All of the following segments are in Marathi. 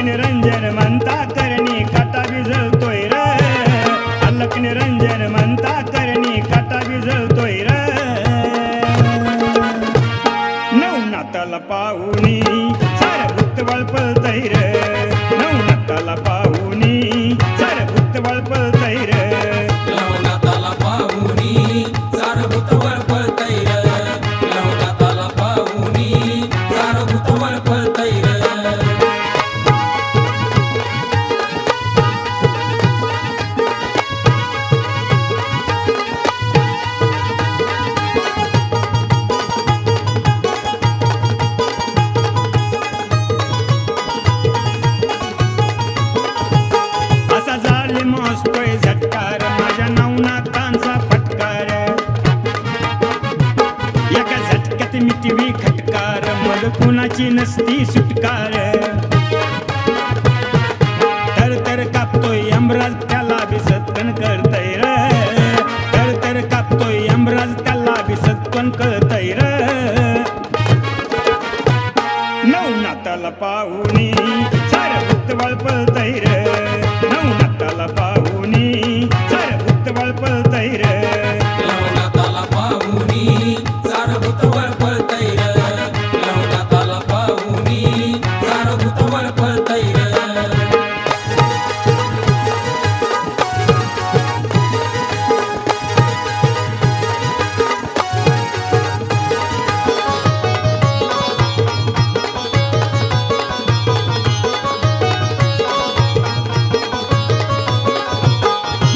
निरंजन म्हणता करणी काटा विजळतोय र, अल्लक निरंजन म्हणता करणी काटा विजळतोय र. नवनाथाला पाहुनी सार भूत वळपळतय र, नवनाथाला पाहुनी सार भूत वळपळतय र. नवनाथाला पाहुनी सार भूत वळपळतय र, नवनाथाला पाहुनी सार भूत वळपळतय र. असा जालिम असतोय झटकार माझ्या नवनाथांचा फटकार, एका झटक्यात मिटवी खटकार मग कुणाची नसती सुटकार. तर कापतोय यमराज त्याला बी सत्कन करतय र, तर कापतोय यमराज त्याला बी सत्कन कळतय र. नवनाथाला पाहुनी सार भूत वळपळतय र, नवनाथाला पाहुनी सार भूत वळपळतय र. नवनाथाला पाहुनी सार भूत वळपळतय र, नवनाथाला पाहुनी सार भूत वळपळतय र.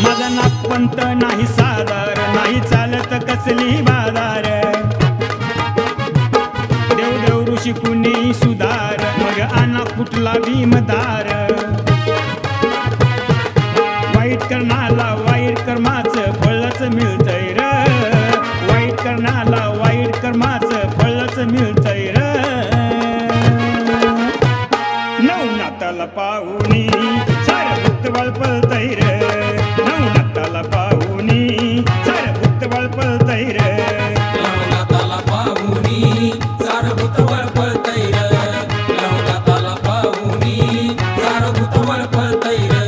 माझा नागपंत नाही साधार, नाही चालत कसली बाजार. देव ऋषी कुणी सुधार मग आना कुठला भीमदार. वाईट कर्णाला वाईट कर्माचं फळच मिळतंय र, वाईट कर्णाला वाईट कर्माचं फळच मिळतंय र. नवनाथाला पाहुनी सार भूत वळपळतय र, नवनाथाला पाहुनी सार भूत वळपळतय र. नवनाथाला पाहुनी सार भूत वळपळतय र, नवनाथाला पाहुनी सार भूत वळपळतय र.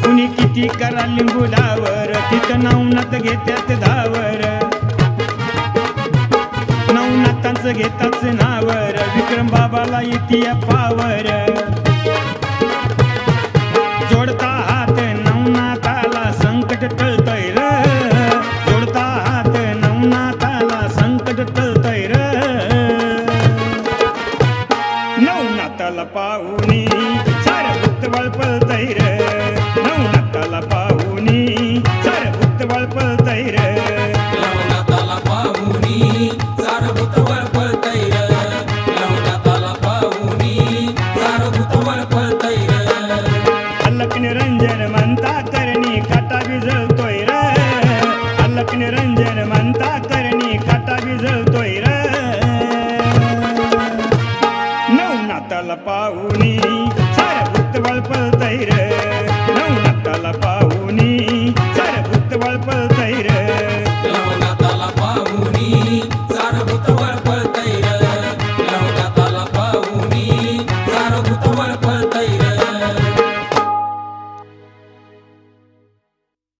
कुणी किती करा लिंबुडावर तिथं नवनाथ घेत्यात धावर. नवनाथांचं घेताच नावर विक्रम बाबाला येते पावर. जोडता हात नवनाथाला संकट टळतय र, जोडता हात नवनाथाला संकट टळतय र. नवनाथाला पाहुनी सार भूत वळपळतय र, नवनाथाला पाहुनी सार भूत वळपळतय र. नवनाथाला पाहुनी सार भूत वळपळतय र, नवनाथाला पाहुनी सार भूत वळपळतय र. अल्लक निरंजन म्हणता करणी काटा विजळतोय र, अल्लक निरंजन म्हणता करणी काटा विजळतोय र. नवनाथाला पाहुनी सार भूत वळपळतय र, नवनाथाला